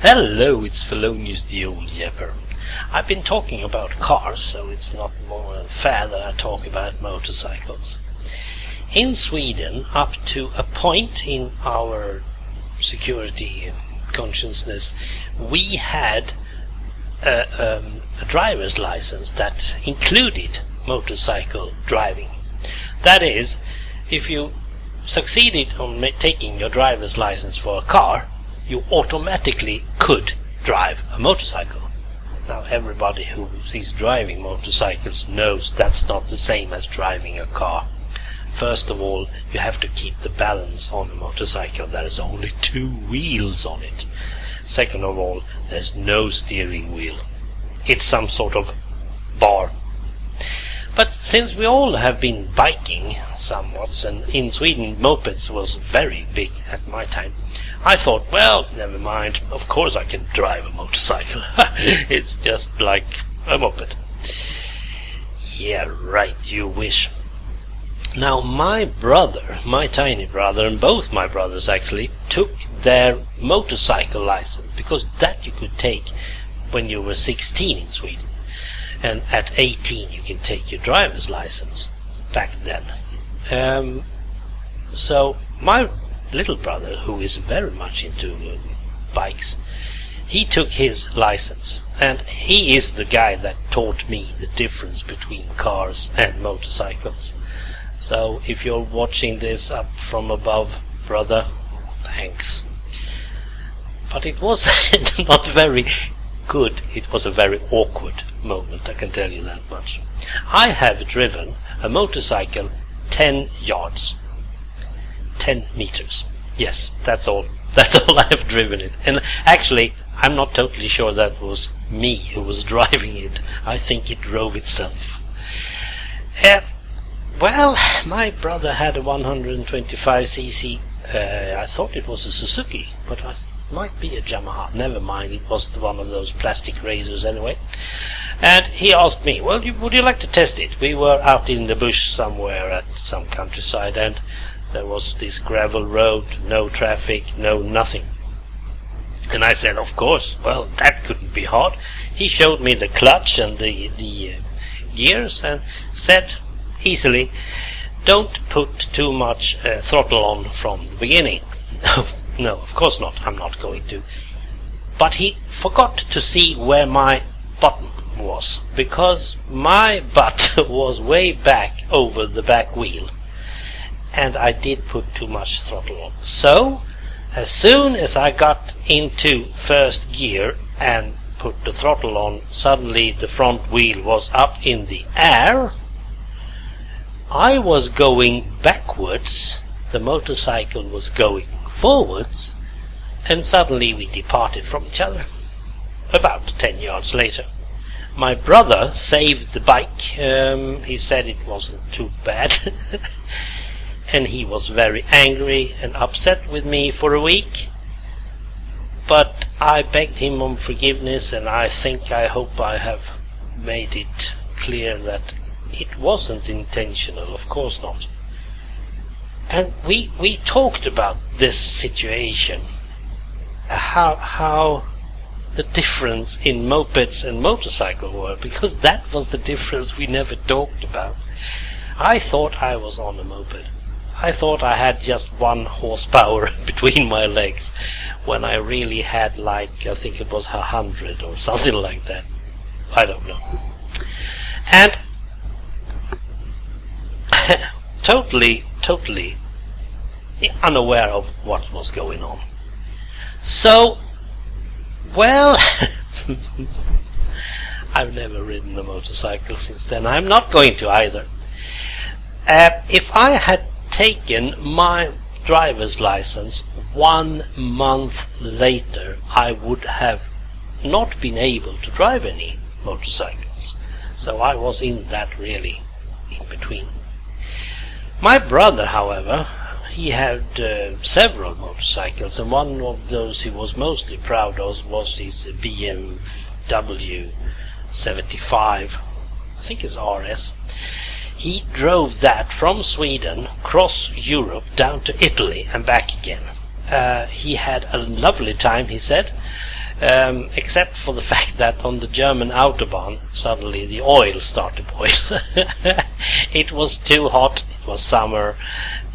Hello, it's Fellonius the old Yapper. I've been talking about cars, so it's not more fair that I talk about motorcycles. In Sweden, up to a point in our security consciousness, we had a driver's license that included motorcycle driving. That is, if you succeeded on taking your driver's license for a car, you automatically could drive a motorcycle. Now, everybody who is driving motorcycles knows that's not the same as driving a car. First of all, you have to keep the balance on a motorcycle. There is only 2 wheels on it. Second of all, there's no steering wheel. It's some sort of bar. But since we all have been biking somewhat, and in Sweden mopeds was very big at my time, I thought, well, never mind, of course I can drive a motorcycle. It's just like a moped. Yeah, right, you wish. Now, my brother, my tiny brother, and both my brothers actually, took their motorcycle license, because that you could take when you were 16 in Sweden. And at 18 you can take your driver's license back then. So my little brother, who is very much into bikes, he took his license, and he is the guy that taught me the difference between cars and motorcycles. So if you're watching this up from above, brother, thanks. But it was not very good. It was a very awkward moment, I can tell you that much. I have driven a motorcycle 10 yards. 10 meters. Yes, that's all. That's all I have driven it. And actually, I'm not totally sure that was me who was driving it. I think it drove itself. Well, my brother had a 125cc. I thought it was a Suzuki, but it might be a Yamaha. Never mind, it was one of those plastic razors anyway. And he asked me, well, would you like to test it? We were out in the bush somewhere at some countryside, and there was this gravel road, no traffic, no nothing. And I said, of course, well, that couldn't be hard. He showed me the clutch and the gears and said easily, don't put too much throttle on from the beginning. No, of course not, I'm not going to. But he forgot to see where my button was, because my butt was way back over the back wheel, and I did put too much throttle on. So, as soon as I got into first gear and put the throttle on, suddenly the front wheel was up in the air. I was going backwards, the motorcycle was going forwards, and suddenly we departed from each other. About 10 yards later. My brother saved the bike. He said it wasn't too bad. And he was very angry and upset with me for a week. But I begged him on forgiveness, and I hope I have made it clear that it wasn't intentional, of course not. And we talked about this situation, how the difference in mopeds and motorcycle were, because that was the difference we never talked about. I thought I was on a moped. I thought I had just 1 horsepower between my legs, when I really had, like, I think it was 100 or something like that. I don't know. And totally unaware of what was going on. So, well, I've never ridden a motorcycle since then. I'm not going to either. If I had taken my driver's license 1 month later, I would have not been able to drive any motorcycles. So I was in that really in between. My brother, however, he had several motorcycles, and one of those he was mostly proud of was his BMW 75, I think it's RS. He drove that from Sweden, across Europe, down to Italy and back again. He had a lovely time, he said. except for the fact that on the German Autobahn suddenly the oil started to boil. It was too hot, it was summer,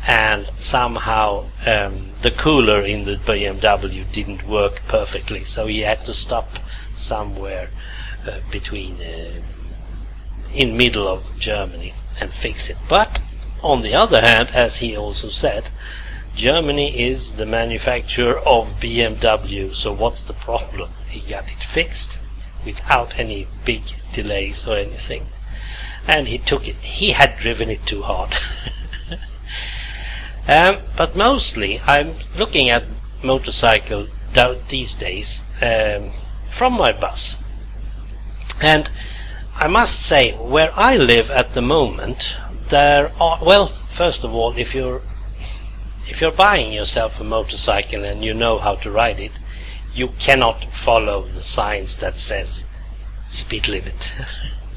and somehow the cooler in the BMW didn't work perfectly, so he had to stop somewhere between in middle of Germany and fix it. But on the other hand, as he also said, Germany is the manufacturer of BMW, so what's the problem? He got it fixed without any big delays or anything, and he took it. He had driven it too hard. But mostly I'm looking at motorcycle these days from my bus, and I must say, where I live at the moment, there are, well, first of all, if you're buying yourself a motorcycle and you know how to ride it, you cannot follow the signs that says speed limit.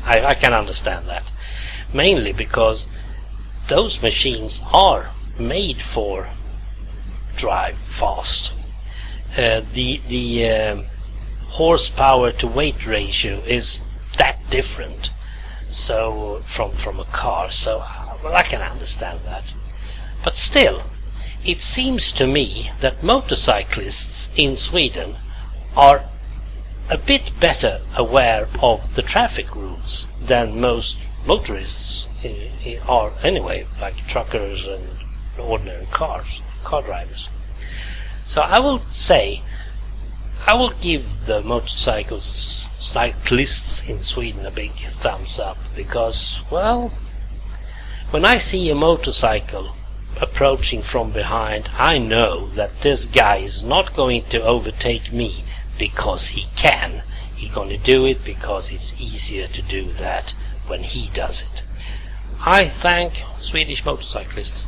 I can understand that, mainly because those machines are made for drive fast. The horsepower to weight ratio is that different, so from a car, so well, I can understand that. But still, it seems to me that motorcyclists in Sweden are a bit better aware of the traffic rules than most motorists are anyway, like truckers and ordinary car drivers. So I will say, I will give the cyclists in Sweden a big thumbs up, because, well, when I see a motorcycle approaching from behind, I know that this guy is not going to overtake me because he can. He's going to do it because it's easier to do that when he does it. I thank Swedish motorcyclists.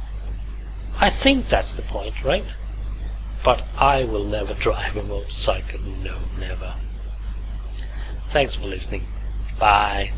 I think that's the point, right? But I will never drive a motorcycle. No, never. Thanks for listening. Bye.